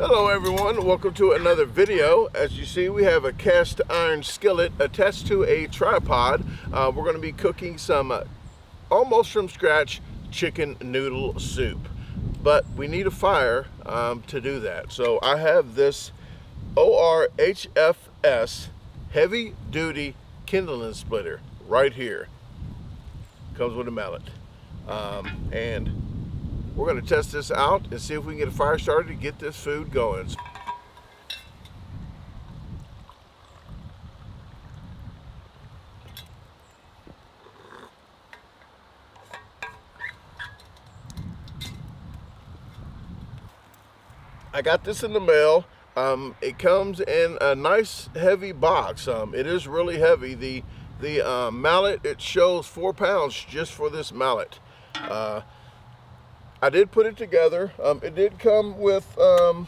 Hello everyone, welcome to another video. As you see, we have a cast iron skillet attached to a tripod. We're going to be cooking some almost from scratch chicken noodle soup, but we need a fire to do that. So I have this ORHFS heavy duty kindling splitter right here. Comes with a mallet, and we're going to test this out and see if we can get a fire started to get this food going. I got this in the mail. It comes in a nice heavy box. It is really heavy. The mallet, it shows 4 pounds just for this mallet. I did put it together. It did come with some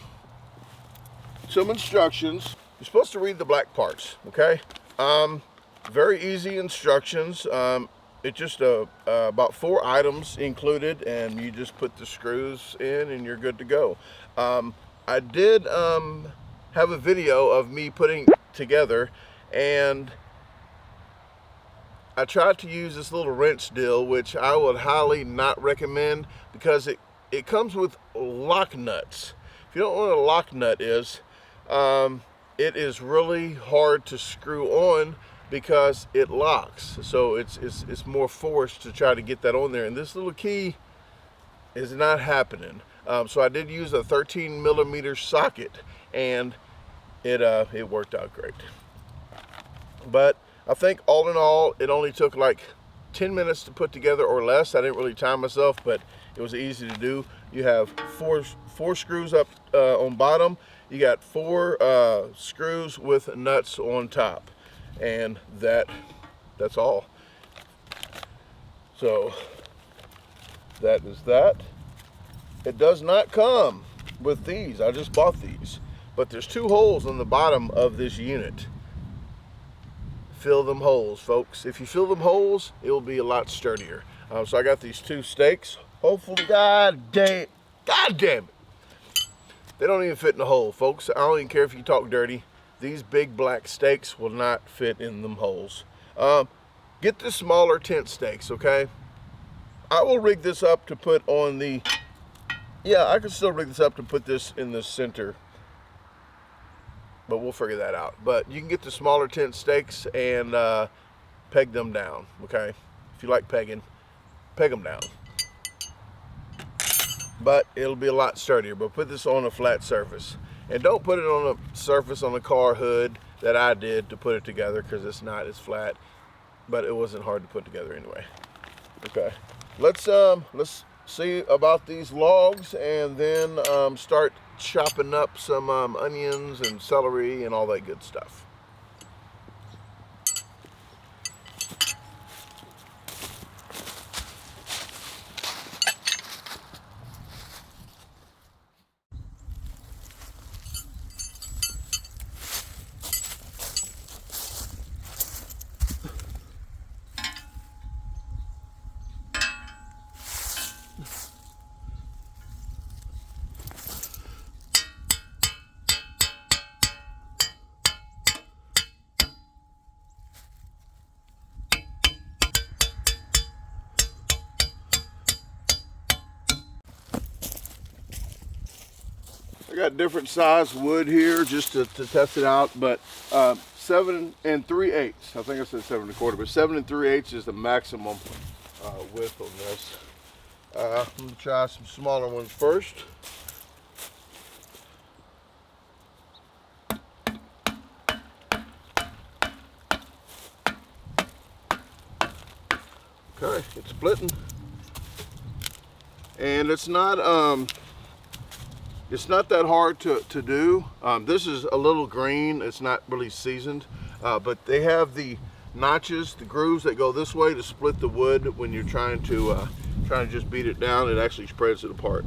instructions. You're supposed to read the black parts, okay? Very easy instructions. It just about 4 items included, and you just put the screws in and you're good to go. I did have a video of me putting together, and I tried to use this little wrench deal, which I would highly not recommend because it comes with lock nuts. If you don't know what a lock nut is, it is really hard to screw on because it locks. So it's more forced to try to get that on there, and this little key is not happening. So I did use a 13mm socket, and it worked out great. But I think all in all, it only took like 10 minutes to put together or less. I didn't really time myself, but it was easy to do. You have four screws up on bottom. You got 4 screws with nuts on top, and that's all. So that is that. It does not come with these. I just bought these, but there's 2 holes on the bottom of this unit. Fill them holes, folks. If you fill them holes, it will be a lot sturdier. So I got these 2 stakes. Hopefully, God damn it, they don't even fit in the hole, folks. I don't even care if you talk dirty. These big black stakes will not fit in them holes. Get the smaller tent stakes, okay? I will rig this up to put on the, yeah, I can still rig this up to put this in the center, but we'll figure that out. But you can get the smaller tent stakes and peg them down, okay? If you like pegging, peg them down. But it'll be a lot sturdier. But put this on a flat surface. And don't put it on a surface on the car hood that I did to put it together, because it's flat. But it wasn't hard to put together anyway. Okay, let's see about these logs, and then start chopping up some onions and celery and all that good stuff. I got different size wood here just to test it out, but 7 3/8. I think I said 7 1/4, but 7 3/8 is the maximum width on this. I'm gonna try some smaller ones first. Okay, it's splitting, and it's not that hard to do. This is a little green. It's not really seasoned, but they have the notches, the grooves that go this way to split the wood when you're trying to just beat it down. It actually spreads it apart.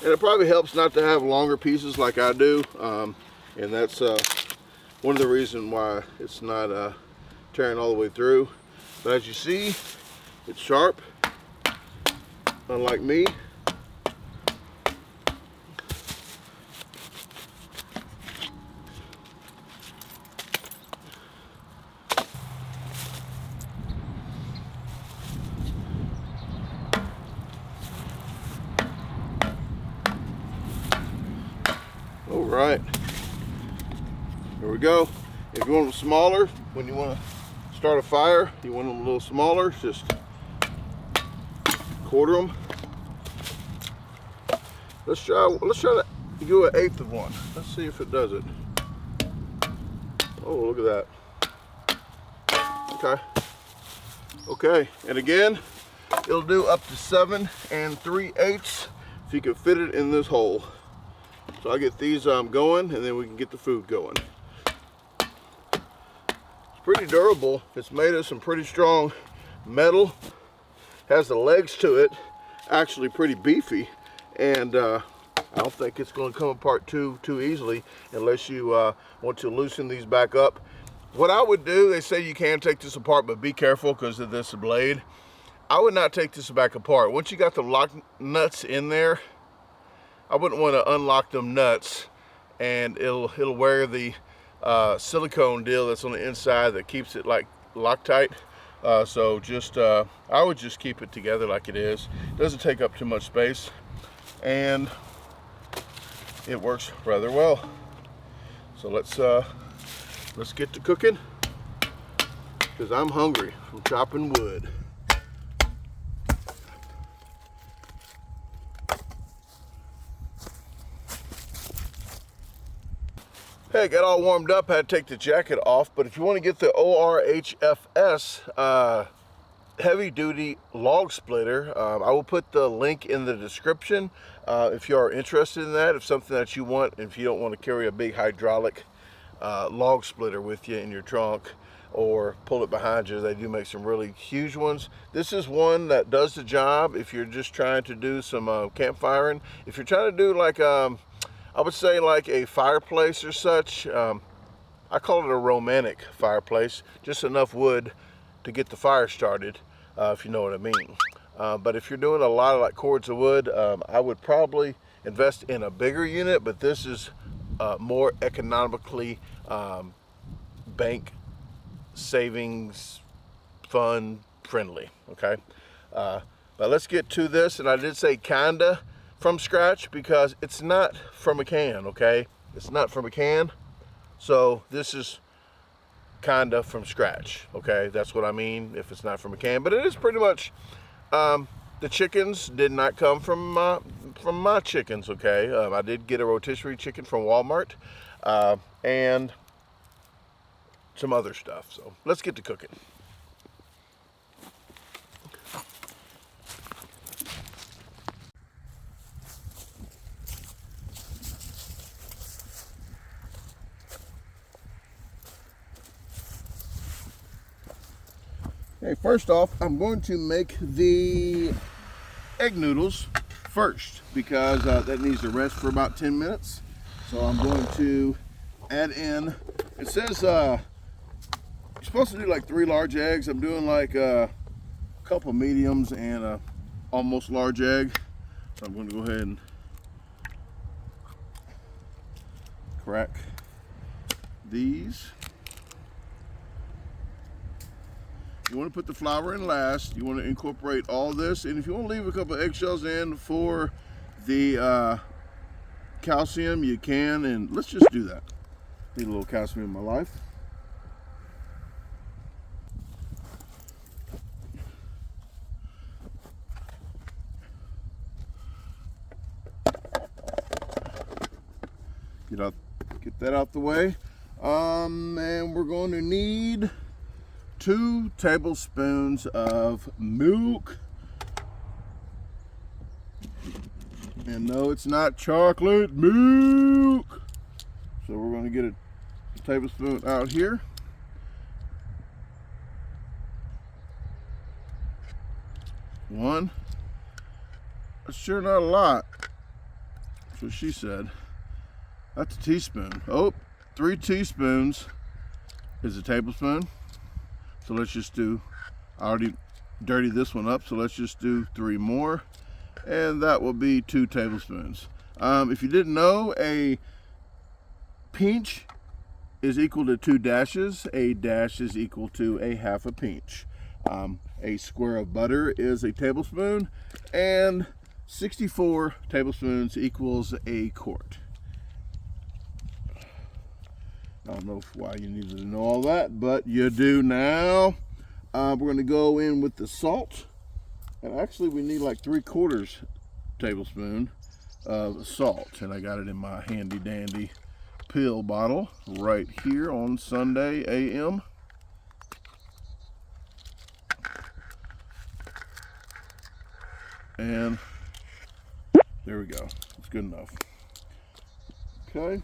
And it probably helps not to have longer pieces like I do. And that's one of the reasons why it's not tearing all the way through. But as you see, it's sharp, unlike me. All right, there we go. If you want them smaller, when you want to start a fire, you want them a little smaller, just quarter them. Let's try to do 1/8 of one. Let's see if it does it. Oh, look at that. Okay, and again, it'll do up to 7 3/8 if you can fit it in this hole. So I'll get these going, and then we can get the food going. It's pretty durable. It's made of some pretty strong metal. Has the legs to it, actually pretty beefy, and I don't think it's going to come apart too easily unless you want to loosen these back up. What I would do, they say you can take this apart, but be careful because of this blade. I would not take this back apart. Once you got the lock nuts in there, I wouldn't want to unlock them nuts, and it'll wear the silicone deal that's on the inside that keeps it like Loctite. So just I would just keep it together like it is. It doesn't take up too much space, and it works rather well. So let's get to cooking, because I'm hungry from chopping wood. Hey, got all warmed up, had to take the jacket off, but if you want to get the ORHFS heavy duty log splitter, I will put the link in the description if you are interested in that, if something that you want, if you don't want to carry a big hydraulic log splitter with you in your trunk or pull it behind you. They do make some really huge ones. This is one that does the job if you're just trying to do some campfiring. If you're trying to do like I would say like a fireplace or such. I call it a romantic fireplace, just enough wood to get the fire started, if you know what I mean. But if you're doing a lot of like cords of wood, I would probably invest in a bigger unit, but this is more economically bank savings fund friendly, okay? But let's get to this, and I did say kinda from scratch because it's not from a can, okay? It's not from a can, so this is kinda from scratch, okay? That's what I mean if it's not from a can, but it is pretty much. The chickens did not come from my chickens, okay? I did get a rotisserie chicken from Walmart and some other stuff, so let's get to cooking. Okay, first off, I'm going to make the egg noodles first because that needs to rest for about 10 minutes. So I'm going to add in, it says you're supposed to do like 3 large eggs. I'm doing like a couple mediums and a almost large egg. So I'm going to go ahead and crack these. You want to put the flour in last. You want to incorporate all this, and if you want to leave a couple eggshells in for the calcium, you can, and let's just do that. Need a little calcium in my life. Get that out the way, and we're going to need 2 tablespoons of milk. And no, it's not chocolate milk. So we're going to get a tablespoon out here. One. That's sure not a lot. That's what she said. That's a teaspoon. Oh, 3 teaspoons is a tablespoon. So let's just do, I already dirtied this one up, so let's just do 3 more. And that will be 2 tablespoons. If you didn't know, a pinch is equal to 2 dashes. A dash is equal to a half a pinch. A square of butter is a tablespoon, and 64 tablespoons equals a quart. I don't know why you needed to know all that, but you do now. We're going to go in with the salt, and actually we need like 3/4 tablespoon of salt, and I got it in my handy dandy pill bottle right here on Sunday AM. And there we go. It's good enough. Okay.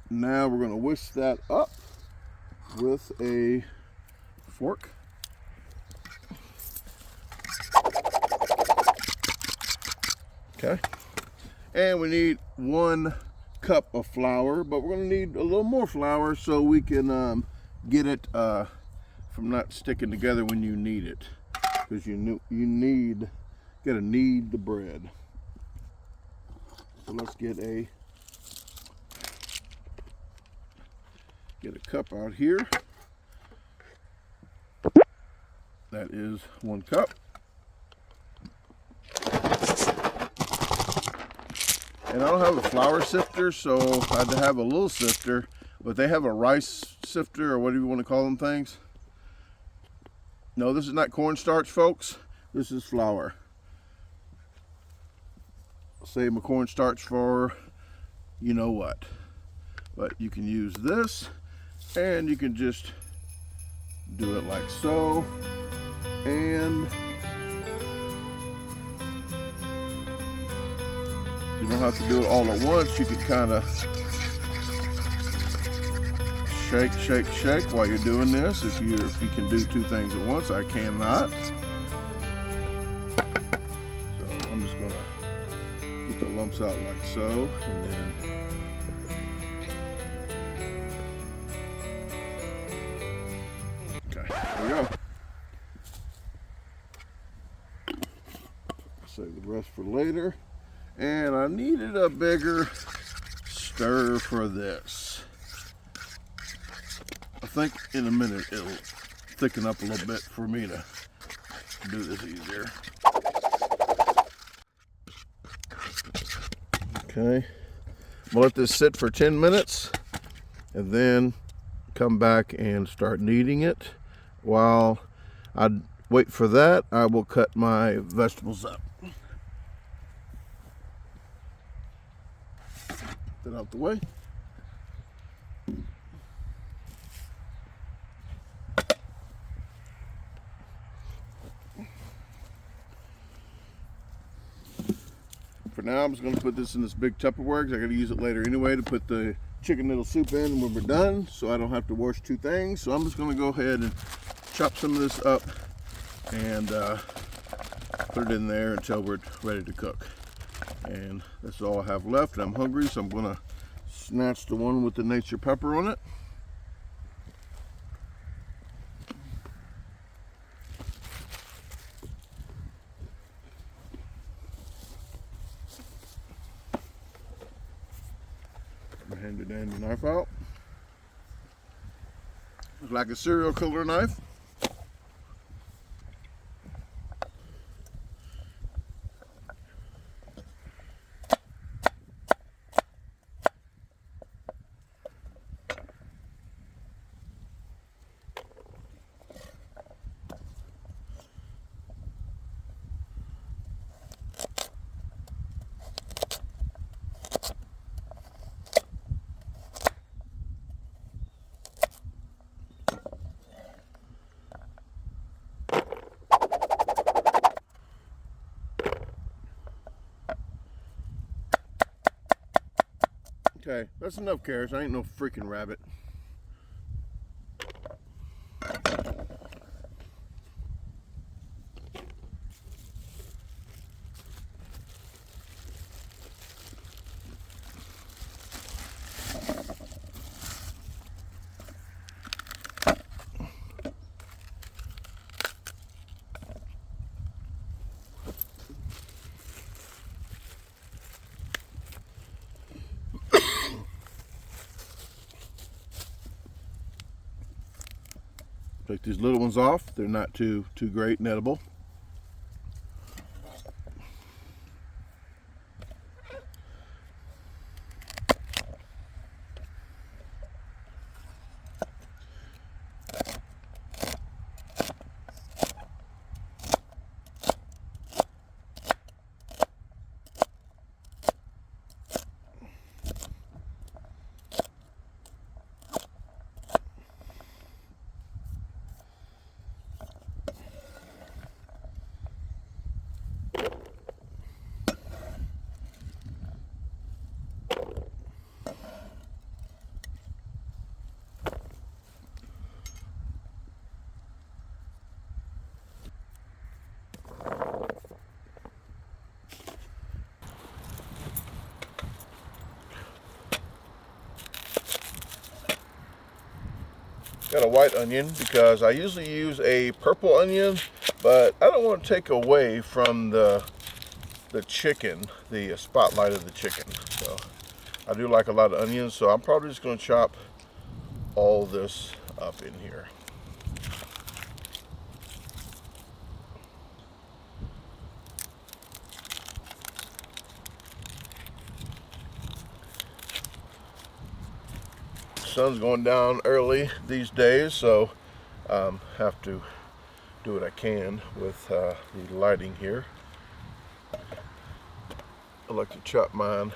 Now we're going to whisk that up with a fork. Okay. And we need 1 cup of flour, but we're going to need a little more flour so we can get it from not sticking together when you knead it, because you gotta knead the bread. So let's get a cup out here. That is 1 cup. And I don't have a flour sifter, so I had to have a little sifter, but they have a rice sifter, or whatever you want to call them things. No, this is not cornstarch, folks. This is flour. I'll save my cornstarch for you know what. But you can use this, and you can just do it like so. And you don't have to do it all at once. You can kind of shake, shake, shake while you're doing this. If you can do 2 things at once, I cannot. So I'm just gonna get the lumps out like so, and then okay, there we go. Save the rest for later. And I needed a bigger stir for this. I think in a minute it'll thicken up a little bit for me to do this easier. Okay, I'm gonna let this sit for 10 minutes and then come back and start kneading it. While I wait for that, I will cut my vegetables up. Get out the way. For now, I'm just going to put this in this big Tupperware because I got to use it later anyway to put the chicken noodle soup in when we're done, so I don't have to wash 2 things. So I'm just going to go ahead and chop some of this up and put it in there until we're ready to cook. And that's all I have left. I'm hungry, so I'm gonna snatch the one with the nature pepper on it. My handy dandy knife out. It's like a serial killer knife. Okay, that's enough carrots. I ain't no freaking rabbit. Take these little ones off. They're not too great and edible. Got a white onion because I usually use a purple onion, but I don't want to take away from the chicken, the spotlight of the chicken. So I do like a lot of onions, so I'm probably just going to chop all this up in here. Sun's going down early these days, so have to do what I can with the lighting here. I like to chop mine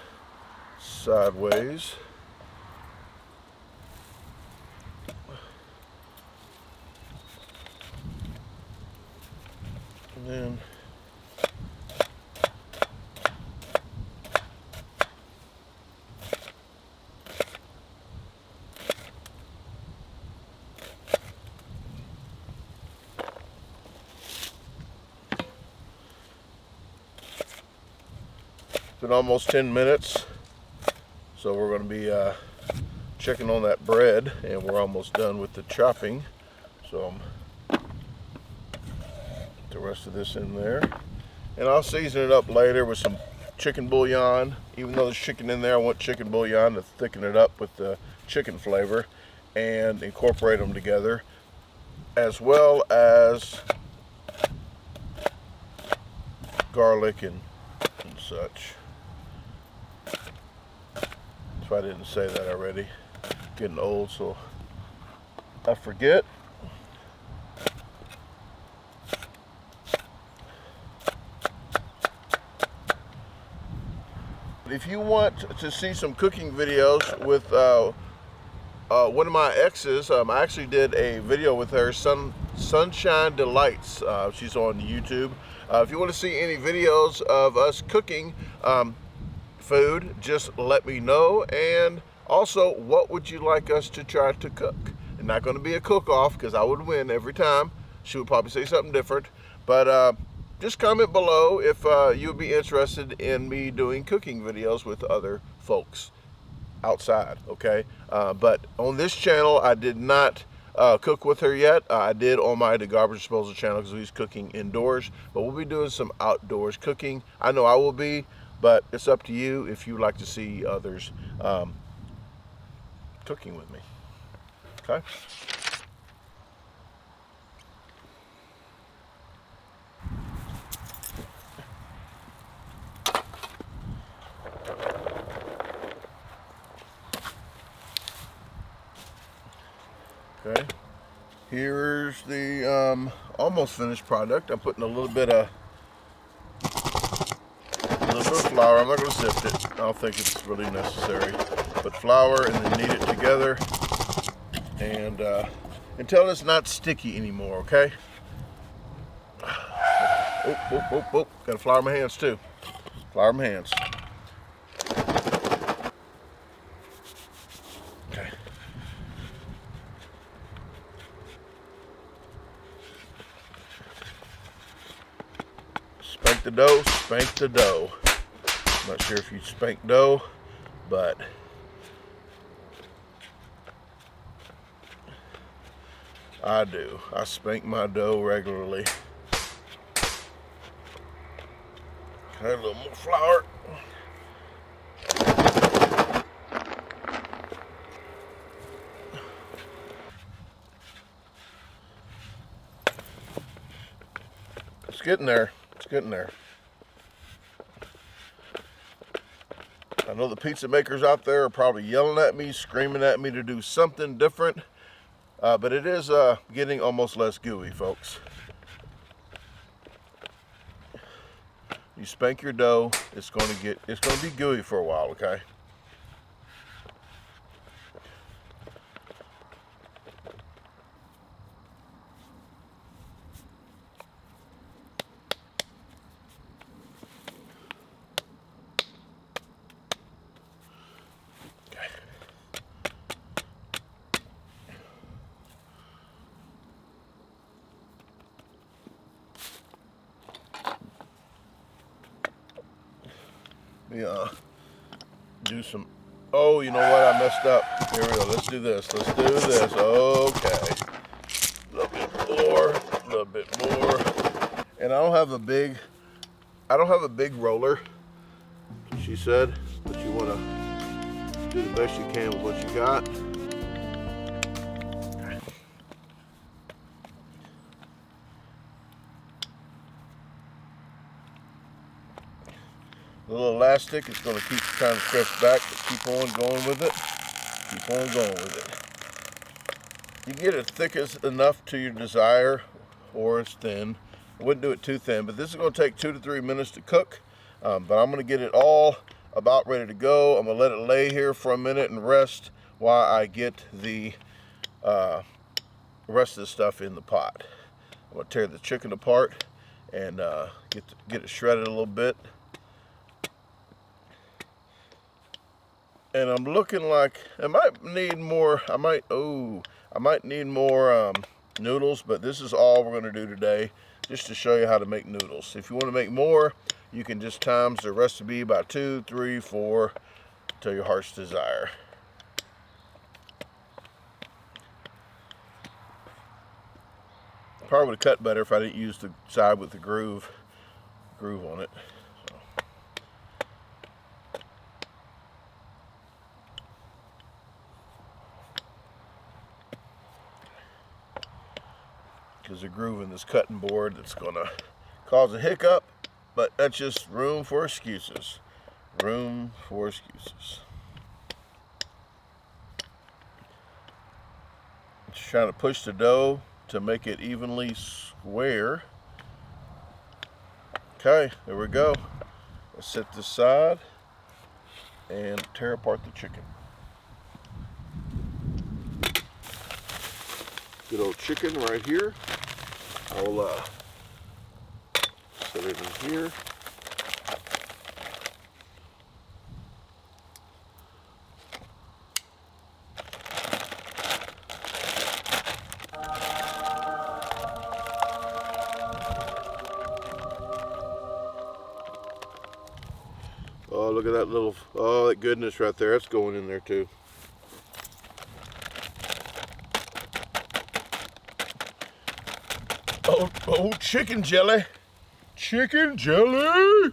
sideways. And then been almost 10 minutes, so we're going to be checking on that bread, and we're almost done with the chopping. So put the rest of this in there, and I'll season it up later with some chicken bouillon. Even though there's chicken in there, I want chicken bouillon to thicken it up with the chicken flavor and incorporate them together, as well as garlic and such. If I didn't say that already, getting old, so I forget. If you want to see some cooking videos with one of my exes, I actually did a video with her, Sunshine Delights. She's on YouTube. If you want to see any videos of us cooking food, just let me know. And also, what would you like us to try to cook? It's not going to be a cook-off because I would win every time. She would probably say something different, but just comment below if you would be interested in me doing cooking videos with other folks outside, okay? But on this channel, I did not cook with her yet. I did on my The Garbage Disposal channel because he's cooking indoors, but we'll be doing some outdoors cooking. I know I will be, but it's up to you if you like to see others cooking with me, okay? Okay, here's the almost finished product. I'm putting a little bit of flour. I'm not going to sift it. I don't think it's really necessary. But flour, and then knead it together, and until it's not sticky anymore. Okay. Oh! Got to flour my hands too. Flour my hands. Okay. Spank the dough. Spank the dough. I'm not sure if you spank dough, but I do. I spank my dough regularly. Okay, a little more flour. getting there. It's getting there. I know the pizza makers out there are probably yelling at me, screaming at me to do something different, but it is getting almost less gooey, folks. You spank your dough, it's going to be gooey for a while, okay? Yeah, do some, oh, you know what, I messed up. Here we go, let's do this, okay. A little bit more. And I don't have a big roller, she said, but you want to do the best you can with what you got. A little elastic, it's going to keep kind of stretched back, but keep on going with it. Keep on going with it. You get it thick enough to your desire, or it's thin. I wouldn't do it too thin, but this is going to take 2 to 3 minutes to cook. But I'm going to get it all about ready to go. I'm going to let it lay here for a minute and rest while I get the rest of the stuff in the pot. I'm going to tear the chicken apart and get it shredded a little bit. And I'm looking like I might need more. I might need more noodles, but this is all we're going to do today, just to show you how to make noodles. If you want to make more, you can just times the recipe by 2, 3, 4 to your heart's desire. Probably would have cut better if I didn't use the side with the groove on it. There's a groove in this cutting board that's going to cause a hiccup, but that's just room for excuses. Room for excuses. Just trying to push the dough to make it evenly square. Okay, there we go. Let's set this aside and tear apart the chicken. Good old chicken right here. I'll set it in here. Oh, look at that little, oh, that goodness right there. That's going in there too. Oh, chicken jelly. Chicken jelly.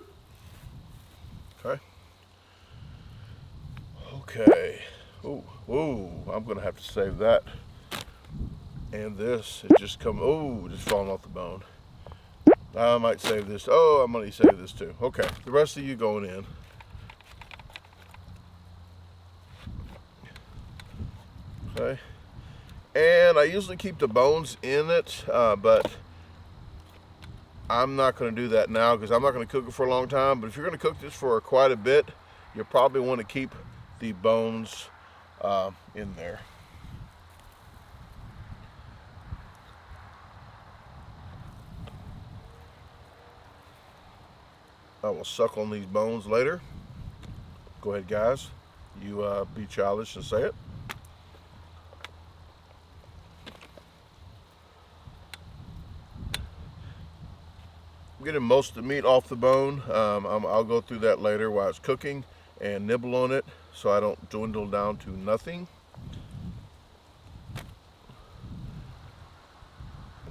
Okay. Oh, I'm going to have to save that. And this, it just just falling off the bone. I might save this. Oh, I'm going to save this too. Okay, the rest of you going in. Okay. And I usually keep the bones in it, but I'm not going to do that now because I'm not going to cook it for a long time. But if you're going to cook this for quite a bit, you'll probably want to keep the bones in there. I will suck on these bones later. Go ahead, guys. You be childish and say it. I'm getting most of the meat off the bone. I'll go through that later while it's cooking and nibble on it so I don't dwindle down to nothing.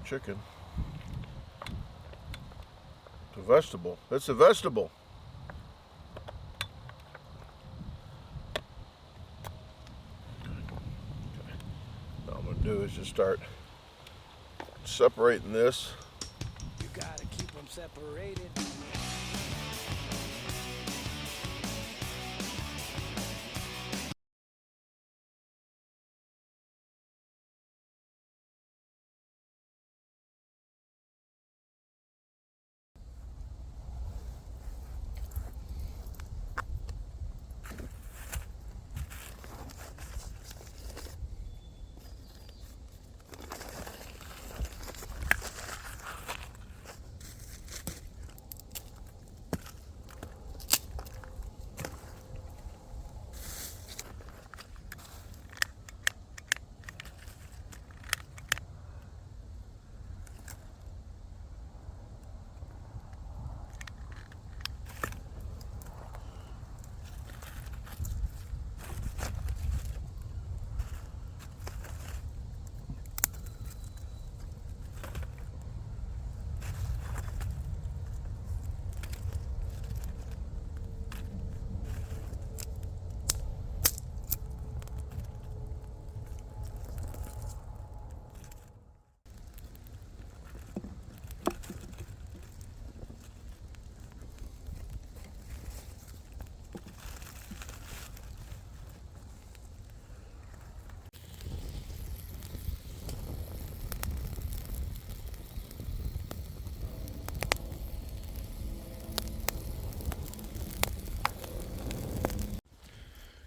Chicken. It's a vegetable. It's a vegetable. What I'm going to do is just start separating this. You gotta keep them separated.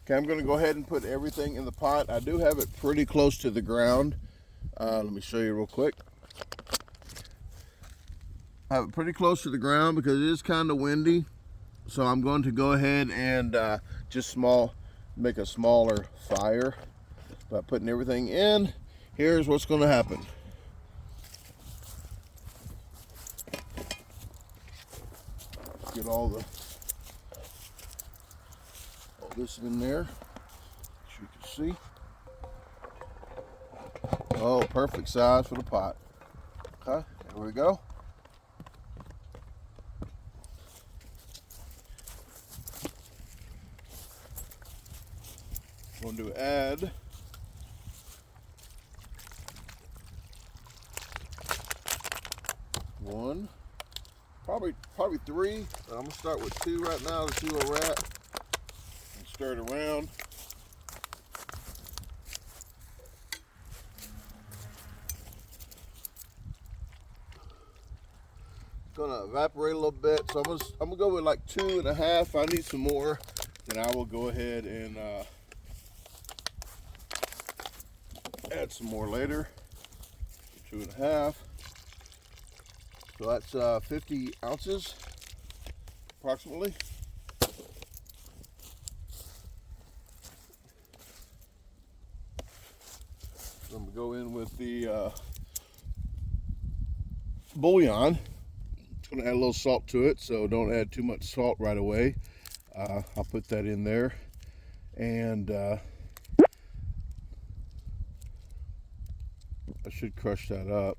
Okay, I'm going to go ahead and put everything in the pot. I do have it pretty close to the ground. Let me show you real quick. I have it pretty close to the ground because it is kind of windy. So I'm going to go ahead and just make a smaller fire by putting everything in. Here's what's going to happen. Get all this in there, as you can see. Oh, perfect size for the pot. Okay, there we go. I'm going to add one, probably three. I'm gonna start with two right now to see where we're at. And stir it around. Gonna evaporate a little bit, so I'm gonna go with like 2.5. If I need some more, then I will go ahead and add some more later. 2.5. So that's 50 ounces approximately. So I'm gonna go in with the bouillon. I'm gonna add a little salt to it, so don't add too much salt right away. I'll put that in there, and I should crush that up,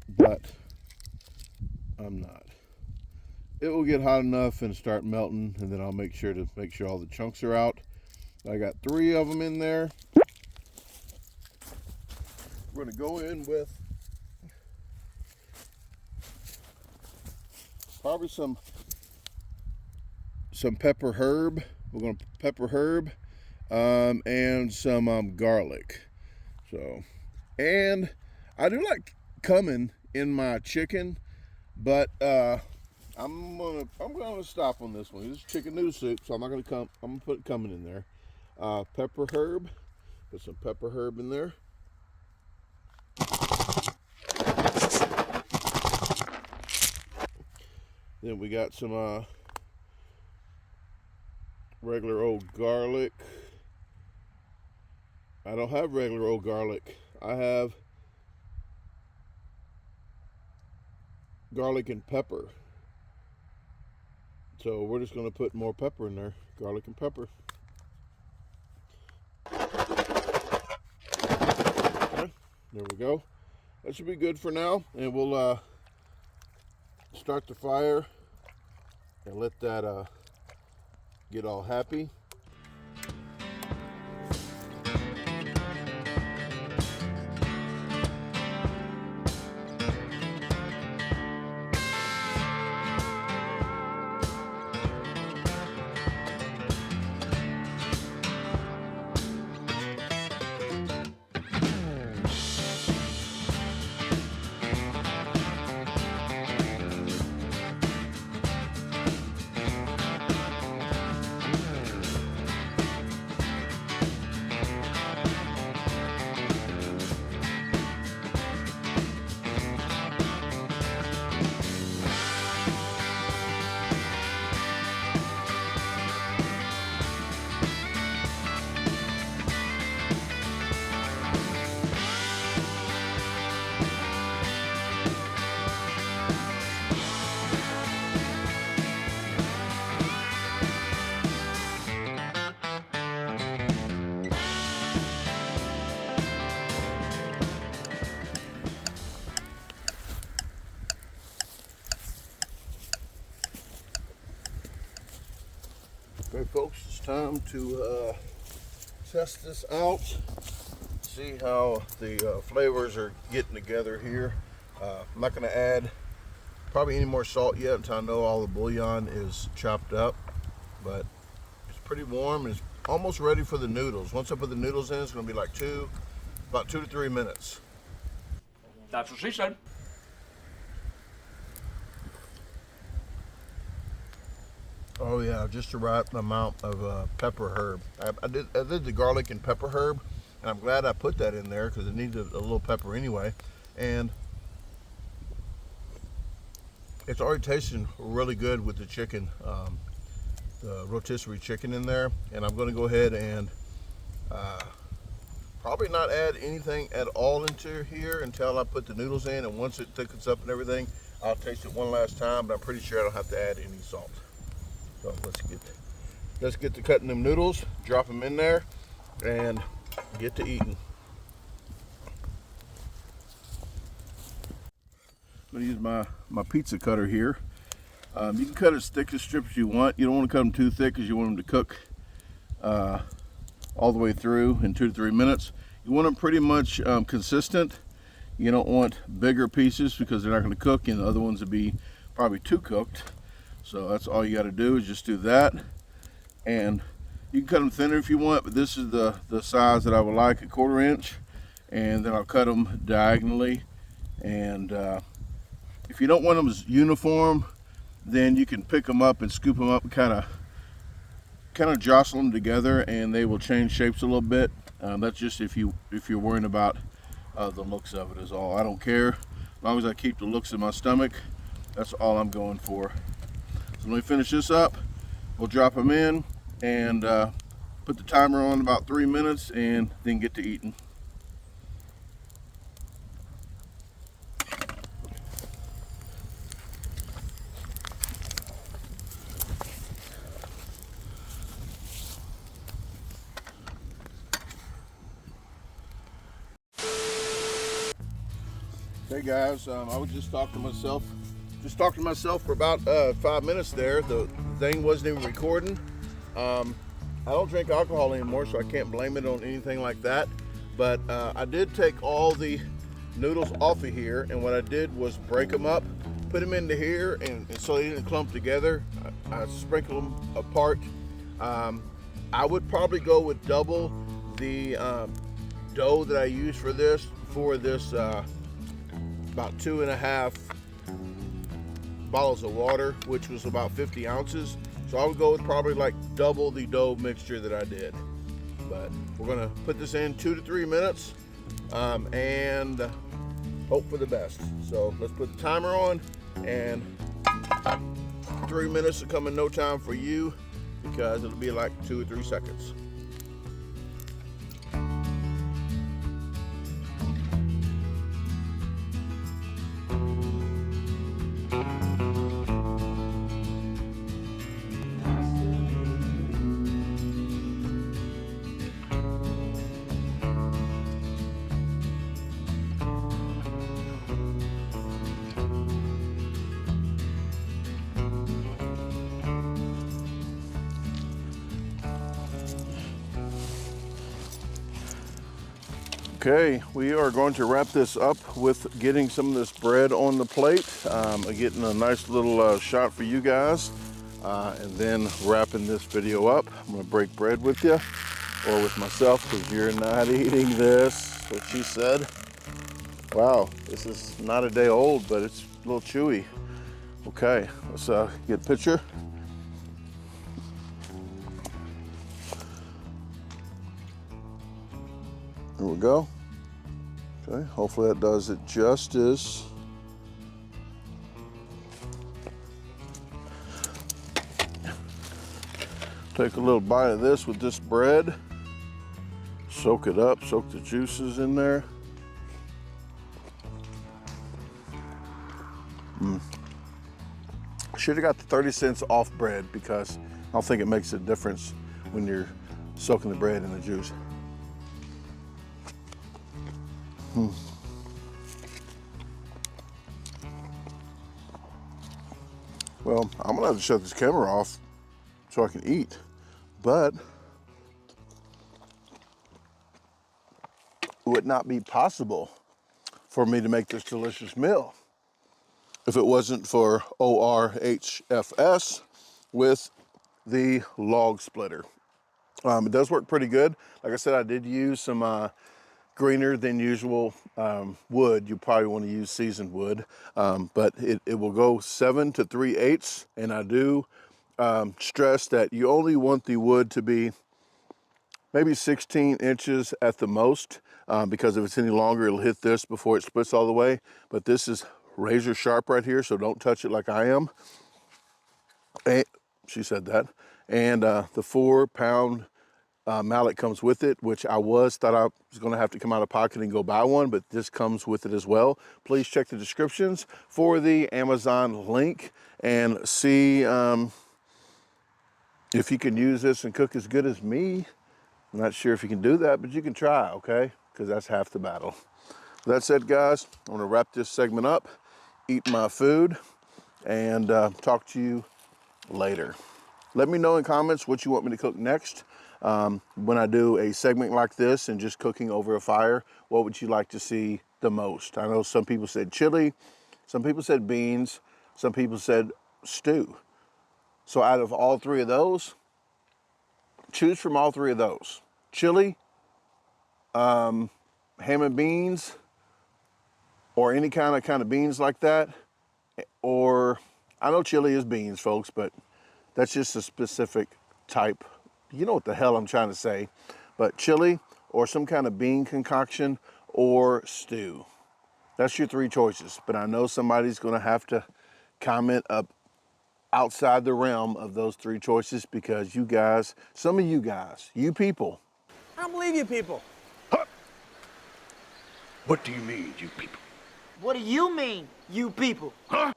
but I'm not. It will get hot enough and start melting, and then I'll make sure all the chunks are out. I got 3 of them in there. We're gonna go in with probably some pepper herb. We're gonna pepper herb and some garlic. So, and I do like cumin in my chicken, but I'm gonna stop on this one. This is chicken noodle soup, so I'm gonna put cumin in there. Pepper herb. Put some pepper herb in there. Then we got some regular old garlic. I don't have regular old garlic. I have garlic and pepper. So we're just going to put more pepper in there. Garlic and pepper. Okay, there we go. That should be good for now. And we'll start the fire and let that get all happy. Okay, folks, it's time to test this out. See how the flavors are getting together here. I'm not going to add probably any more salt yet until I know all the bouillon is chopped up, but it's pretty warm and it's almost ready for the noodles. Once I put the noodles in, it's going to be like about 2 to 3 minutes. That's what she said. Oh yeah, just the right amount of pepper herb. I did the garlic and pepper herb, and I'm glad I put that in there because it needed a little pepper anyway. And it's already tasting really good with the chicken, the rotisserie chicken in there. And I'm going to go ahead and probably not add anything at all into here until I put the noodles in. And once it thickens up and everything, I'll taste it one last time. But I'm pretty sure I don't have to add any salt. So let's get to cutting them noodles, drop them in there, and get to eating. I'm going to use my pizza cutter here. You can cut as thick as strips you want. You don't want to cut them too thick because you want them to cook all the way through in 2 to 3 minutes. You want them pretty much consistent. You don't want bigger pieces because they're not going to cook, and the other ones would be probably too cooked. So that's all you got to do is just do that. And you can cut them thinner if you want, but this is the size that I would like, 1/4 inch. And then I'll cut them diagonally. And if you don't want them as uniform, then you can pick them up and scoop them up and kind of jostle them together, and they will change shapes a little bit. That's just if you're worrying about the looks of it is all. I don't care, as long as I keep the looks in my stomach. That's all I'm going for. So let me finish this up. We'll drop them in and put the timer on about 3 minutes, and then get to eating. Hey guys, I was just talking to myself for about 5 minutes there. The thing wasn't even recording. I don't drink alcohol anymore, so I can't blame it on anything like that. But I did take all the noodles off of here, and what I did was break them up, put them into here, and so they didn't clump together. I sprinkled them apart. I would probably go with double the dough that I use for this about 2.5 bottles of water, which was about 50 ounces. So I would go with probably like double the dough mixture that I did. But we're gonna put this in 2 to 3 minutes and hope for the best. So let's put the timer on, and 3 minutes will come in no time for you because it'll be like 2 or 3 seconds. Okay, we are going to wrap this up with getting some of this bread on the plate, getting a nice little shot for you guys, and then wrapping this video up. I'm going to break bread with you, or with myself, because you're not eating this, what she said. Wow, this is not a day old, but it's a little chewy. Okay, let's get a picture. There we go. Okay, hopefully that does it justice. Take a little bite of this with this bread. Soak it up, soak the juices in there. Should have got the 30 cents off bread because I don't think it makes a difference when you're soaking the bread in the juice. Well, I'm gonna have to shut this camera off so I can eat. but it would not be possible for me to make this delicious meal if it wasn't for ORHFS with the log splitter. It does work pretty good. Like I said, I did use some greener than usual wood. You probably want to use seasoned wood, but it will go 7 to 3/8, and I do stress that you only want the wood to be maybe 16 inches at the most, because if it's any longer, it'll hit this before it splits all the way. But this is razor sharp right here, so don't touch it like I am. And she said that. And the 4-pound mallet comes with it, which I thought I was going to have to come out of pocket and go buy one, but this comes with it as well. Please check the descriptions for the Amazon link and see if you can use this and cook as good as me. I'm not sure if you can do that, but you can try, okay? Because that's half the battle. With that said, guys, I'm going to wrap this segment up, eat my food, and talk to you later. Let me know in comments what you want me to cook next. When I do a segment like this and just cooking over a fire, what would you like to see the most? I know some people said chili, some people said beans, some people said stew. So out of all three of those, choose from all three of those. Chili, ham and beans, or any kind of beans like that. Or, I know chili is beans, folks, but that's just a specific type. You know what the hell I'm trying to say. But chili, or some kind of bean concoction, or stew. That's your three choices. But I know somebody's going to have to comment up outside the realm of those three choices, because you guys, some of you guys, you people. I don't believe you people. Huh? What do you mean, you people? What do you mean, you people? Huh?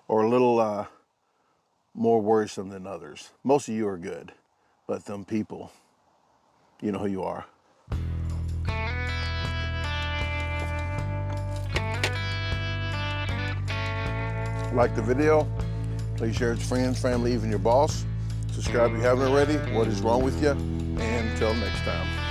Or a little more worrisome than others. Most of you are good, but them people, you know who you are. Like the video, please share it with friends, family, even your boss. Subscribe if you haven't already. What is wrong with you? And until next time.